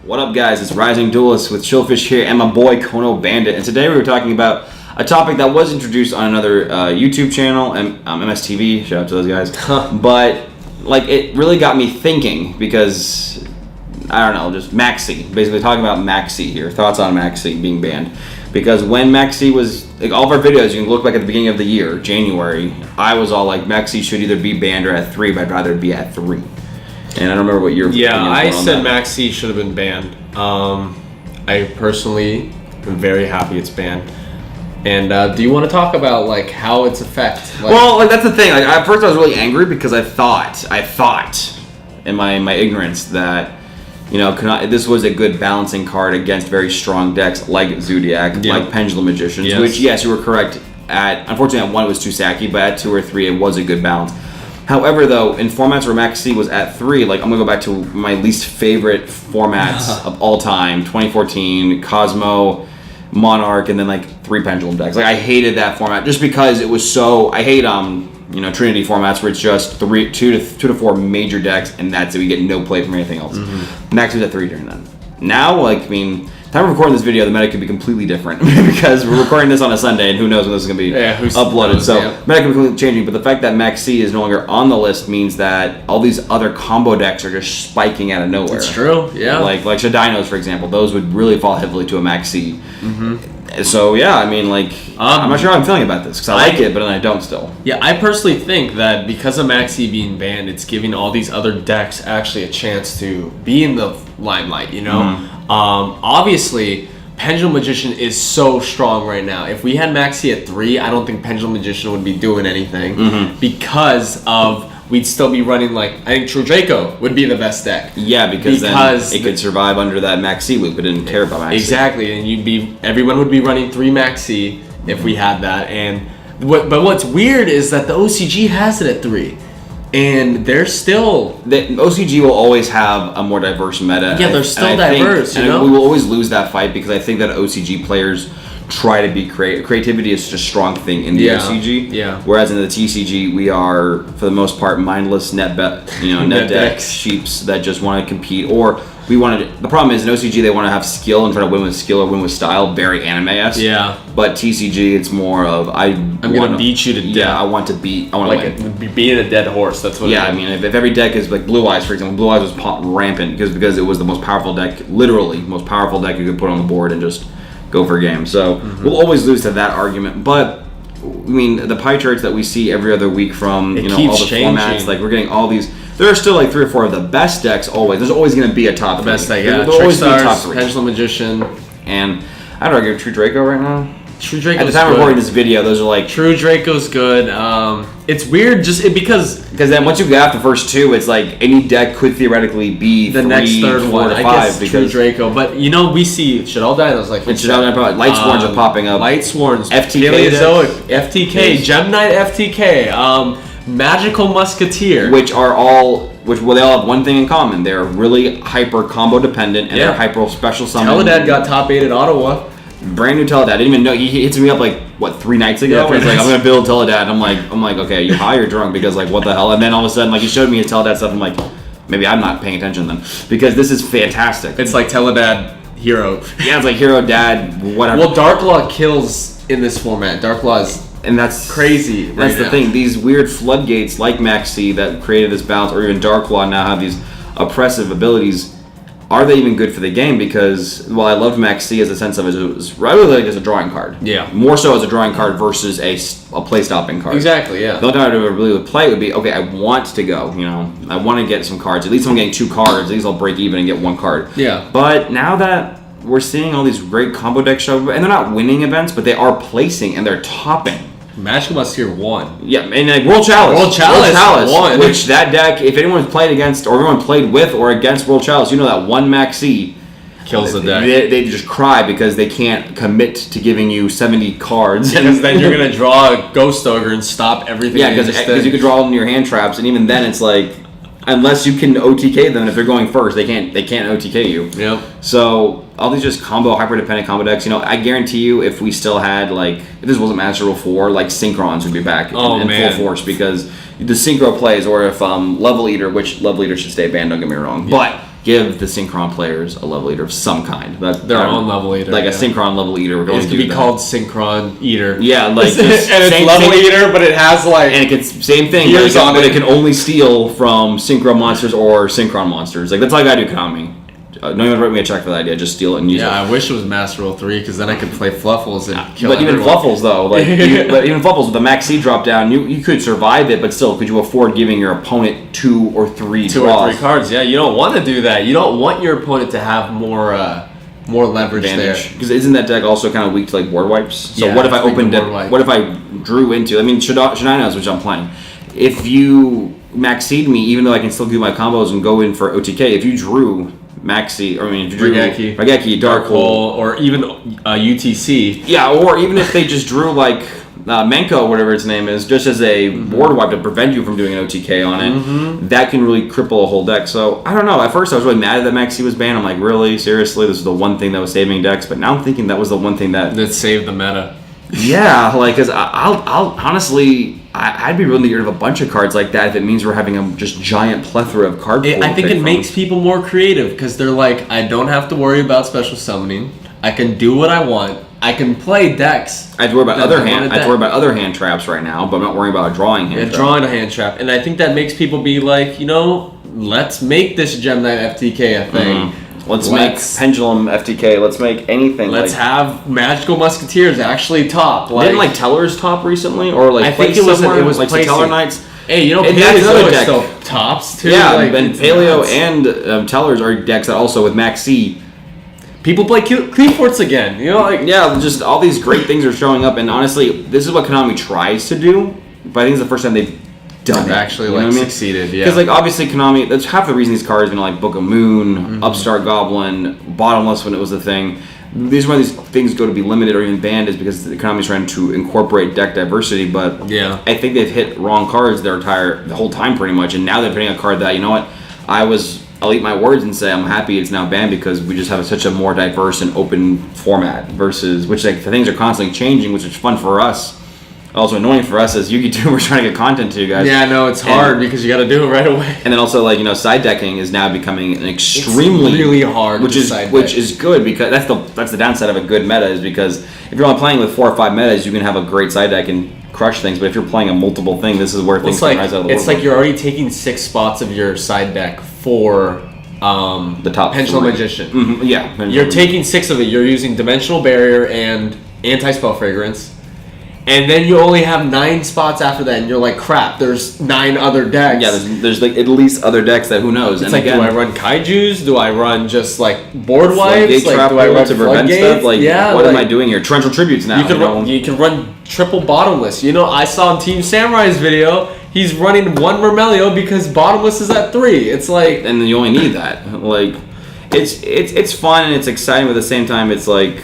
What up, guys? It's Rising Duelist with Chillfish here and my boy Konobandit. And today we were talking about a topic that was introduced on another YouTube channel, MSTV. Shout out to those guys. But like, it really got me thinking because I don't know, just Maxx C. Basically talking about Maxx C here. Thoughts on Maxx C being banned. Because when Maxx C was, like, all of our videos, you can look back at the beginning of the year, January, I was all like, Maxx C should either be banned or at 3, but I'd rather it be at 3. And I don't remember what your opinion was I on said that. Maxx C should have been banned. I personally am very happy it's banned. And do you want to talk about like how its effect? Like, well, like, that's the thing. Like, at first I was really angry because I thought, in my ignorance, that, you know, this was a good balancing card against very strong decks like Zodiac, like Pendulum Magicians, which, yes, you were correct. Unfortunately, at 1 it was too sacky, but at 2 or 3 it was a good balance. However, though, in formats where Maxx C was at 3, like, I'm going to go back to my least favorite formats of all time, 2014, Cosmo, Monarch, and then, like, 3 Pendulum decks. Like, I hated that format just because it was so... I hate, Trinity formats where it's just 2 to 4 major decks, and that's it. We get no play from anything else. Maxx was at 3 during that. Now, like, I mean... Time of recording this video, the meta could be completely different because we're recording this on a Sunday, and who knows when this is going to be uploaded. Meta could be completely changing, but the fact that Maxx C is no longer on the list means that all these other combo decks are just spiking out of nowhere. It's true, yeah. Like Shadinos, for example, those would really fall heavily to a Maxx C. So, yeah, I mean, like, I'm not sure how I'm feeling about this because I like it, but then I don't still. Yeah, I personally think that because of Maxx C being banned, it's giving all these other decks actually a chance to be in the limelight, you know? Obviously, Pendulum Magician is so strong right now. If we had Maxx C at 3, I don't think Pendulum Magician would be doing anything because we'd still be running, like, I think True Draco would be the best deck. Yeah, because then it could survive under that Maxx C loop. It didn't care about Maxx C. Exactly, and everyone would be running 3 Maxx C if we had that. But what's weird is that the OCG has it at 3. And they're still... The OCG will always have a more diverse meta. Yeah, they're still diverse, you know? We will always lose that fight because I think that OCG players try to be creative. Creativity is such a strong thing in the OCG. Yeah. Whereas in the TCG, we are, for the most part, mindless net deck sheeps that just want to compete. Or we want to... The problem is in OCG, they want to have skill and try to win with skill or win with style. Very anime-esque. Yeah. But TCG, it's more of... I'm going to beat you to death. Yeah, I want to win. Being a dead horse, that's what it is. I mean, if every deck is like Blue Eyes, for example, Blue Eyes was rampant because it was the most powerful deck, literally most powerful deck you could put on the board and just go for a game. So we'll always lose to that argument. But I mean, the pie charts that we see every other week from all the formats, like, we're getting all these. There are still like 3 or 4 of the best decks always. There's always going to be a top 3. The best deck, yeah. There'll always be a top 3. Pendulum Magician, and I don't know, True Draco right now. True Draco's At the time of recording this video, those are like... True Draco's good. It's weird because then once you get out the first 2, it's like any deck could theoretically be the 3, next third 4 one. to 5. I guess True Draco, but you know, we see Shadal Dinos like Light Sworns are popping up. Light Sworns, FTK, Paleozoic, FTK, Gemnite, FTK, Magical Musketeer, which they all have one thing in common. They're really hyper combo dependent and they're hyper special summon. Teledad got top 8 at Ottawa. Brand new Teledad. I didn't even know. He hits me up like 3 nights ago. He's like, I'm gonna build Teledad. I'm like, okay, you high or drunk? Because like, what the hell? And then all of a sudden, like, he showed me his Teledad stuff. I'm like, maybe I'm not paying attention then because this is fantastic. It's like Teledad Hero. Yeah, it's like Hero Dad, whatever. Well, Darklaw kills in this format. Darklaw is that's crazy. That's the thing. These weird floodgates like Maxx C that created this balance, or even Darklaw now have these oppressive abilities. Are they even good for the game? Because, well, I loved Maxx C as a sense of it was really like as a drawing card. Yeah. More so as a drawing card versus a play stopping card. Exactly, yeah. The only time I would really play would be, okay, I want to go, I want to get some cards. At least I'm getting 2 cards. At least I'll break even and get 1 card. Yeah. But now that we're seeing all these great combo decks show up, and they're not winning events, but they are placing and they're topping. Magical Musketeer won. Yeah, and like World Chalice. World Chalice won. Which that deck, if anyone's played against, or everyone played with or against World Chalice, you know that one Maxx C kills the deck. They just cry because they can't commit to giving you 70 cards. Because then you're going to draw a Ghost Ogre and stop everything. Yeah, because you could draw all in your hand traps, and even then it's like, unless you can OTK them, if they're going first, they can't OTK you. Yep. So all these just hyper dependent combo decks. I guarantee you, if we still had if this wasn't Master Rule 4, like Synchrons would be back in full force because the synchro plays, or if Level Eater, which Level Eater should stay banned. Don't get me wrong, but give the Synchron players a level eater of some kind. Their own level eater. Like a Synchron level eater. It could be called Synchron Eater. Yeah, like just and it's level eater, but it has like... And it gets same thing, but it can only steal from Synchro monsters or Synchron monsters. Like, that's all I gotta do, Konami. No one write me a check for that idea. Just steal it and use it. Yeah, I wish it was Master Roll 3 because then I could play Fluffles and kill But even everyone. Fluffles, though, like even Fluffles with the Maxx C drop down, you could survive it, but still, could you afford giving your opponent 2 or 3 draws? 2 or 3 cards, yeah. You don't want to do that. You don't want your opponent to have more leverage Advantage. there. Because isn't that deck also kind of weak to like board wipes? So Yeah, what if I it's opened weak to it? board wipe. What if I drew into? I mean, Shania knows which I'm playing. If you Maxx C'd me, even though I can still do my combos and go in for OTK, if you drew Maxx C, or I mean, if you drew Raigeki, Dark Hole, or even UTC. Yeah, or even if they just drew like Menko, whatever its name is, just as a board wipe to prevent you from doing an OTK on it, that can really cripple a whole deck. So, I don't know. At first, I was really mad that Maxx C was banned. I'm like, really? Seriously? This is the one thing that was saving decks? But now I'm thinking that was the one thing that saved the meta. Yeah, like, because I'll honestly... I'd be really weird of a bunch of cards like that if it means we're having a just giant plethora of card pool. I think it makes people more creative because they're like, I don't have to worry about special summoning. I can do what I want. I can play decks. I have to worry about other hand traps right now, but I'm not worrying about a drawing hand trap. Drawing a hand trap. And I think that makes people be like, let's make this Gem Knight FTK a thing. Let's make Pendulum FTK. Let's make anything. Let's have Magical Musketeers actually top. Didn't like Teller's top recently, or like I think it was like Teller Knights. Hey, Paleo still tops too. Yeah, like, and Paleo and Teller's are decks that also with Maxx C. People play Cleaforts again. Just all these great things are showing up, and honestly, this is what Konami tries to do, but I think it's the first time they've done it. Actually, succeeded, yeah. Because, obviously, Konami, that's half the reason these cards, like Book of Moon, Upstart Goblin, Bottomless when it was a thing. These why these things go to be limited or even banned is because Konami's trying to incorporate deck diversity, but I think they've hit wrong cards the whole time pretty much, and now they're putting a card that, I'll eat my words and say I'm happy it's now banned because we just have such a more diverse and open format versus, which things are constantly changing, which is fun for us. Also annoying for us as Yugi-tubers trying to get content to you guys. Yeah, no, it's hard because you got to do it right away. And then also side decking is now becoming an extremely really hard, which is good because that's the downside of a good meta is because if you're only playing with 4 or 5 metas, you can have a great side deck and crush things. But if you're playing a multiple thing, this is where things can rise out of the woodwork. It's like you're already taking 6 spots of your side deck for the top Pendulum Magician. Yeah, you're taking 6 of it. You're using Dimensional Barrier and Anti-Spell Fragrance. And then you only have 9 spots after that, and you're like, crap, there's 9 other decks. Yeah, there's like at least other decks that who knows. It's and again, do I run Kaijus? Do I run just like board wipes? Like, do I run to prevent stuff? Like, what am I doing here? Torrential Tributes now. You can run triple Bottomless. I saw in Team Samurai's video, he's running 1 Mermelio because Bottomless is at 3. It's like... And then you only need that. Like, it's fun and it's exciting, but at the same time, it's like...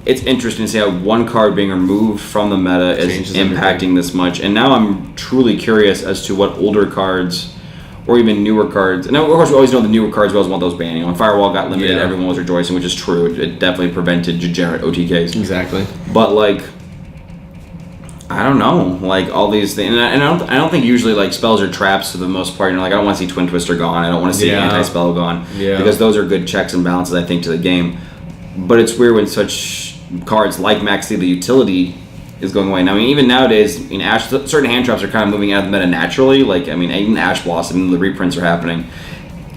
It's interesting to see how one card being removed from the meta is impacting this much. And now I'm truly curious as to what older cards or even newer cards. And of course, we always know the newer cards, we always want those banned. When Firewall got limited, everyone was rejoicing, which is true. It definitely prevented degenerate OTKs. Exactly. But, I don't know. All these things. And I don't think usually, spells or traps for the most part. I don't want to see Twin Twister gone. I don't want to see Anti-Spell gone. Yeah. Because those are good checks and balances, I think, to the game. But it's weird when such cards like Maxx C, the utility, is going away. Now, even nowadays, certain hand traps are kind of moving out of the meta naturally. Even Ash Blossom, the reprints are happening.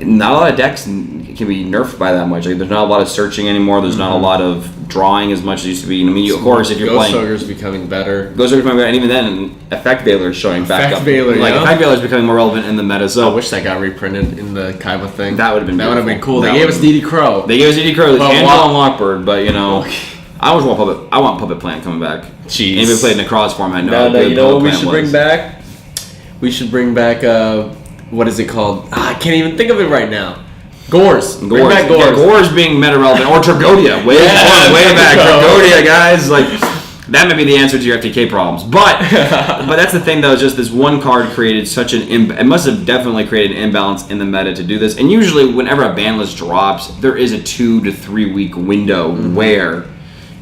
Not a lot of decks can be nerfed by that much. There's not a lot of searching anymore. There's not a lot of drawing as much as used to be. Of course, if you're playing... Ghost Ogre's becoming better. Ghost Ogre's becoming better, and even then, Effect Veiler is showing back up. Effect Veiler is becoming more relevant in the meta, so... I wish that got reprinted in the Kaiba thing. That would have been cool. They gave us DD Crow. They gave us DD Crow, Angel and Lockbird, but, I want Puppet Plant coming back. Jeez. Anybody played in the cross format? No, you know what we should bring back? We should bring back, what is it called? I can't even think of it right now. Gores. Bring back Gores. Yeah, Gores being meta relevant. Or Tragodia. Way back. Tragodia, guys. That may be the answer to your FTK problems. But that's the thing, though, is just this one card created such an... It must have definitely created an imbalance in the meta to do this. And usually, whenever a ban list drops, there is a 2 to 3 week window where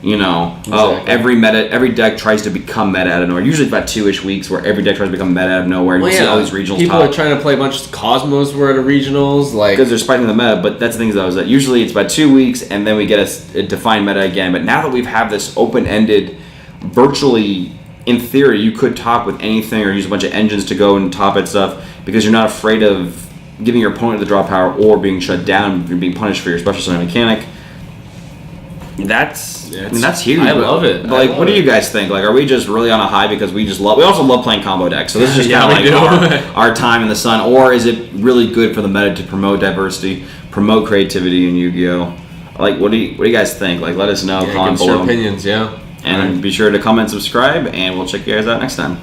every deck tries to become meta out of nowhere. Usually about 2-ish weeks where every deck tries to become meta out of nowhere. You see all these regionals. People are trying to play a bunch of Cosmos were at a regionals, because they're spiking the meta. But that's the thing that usually it's about 2 weeks and then we get a defined meta again. But now that we've have this open-ended, virtually in theory you could top with anything or use a bunch of engines to go and top at stuff because you're not afraid of giving your opponent the draw power or being shut down, you're being punished for your special summon mechanic. That's huge. I love it. What do you guys think? Are we just really on a high because we also love playing combo decks? So this is just kind of our time in the sun, or is it really good for the meta to promote diversity, promote creativity in Yu-Gi-Oh? What do you guys think? Let us know. Comment below. Give us your opinions. And be sure to comment, subscribe, and we'll check you guys out next time.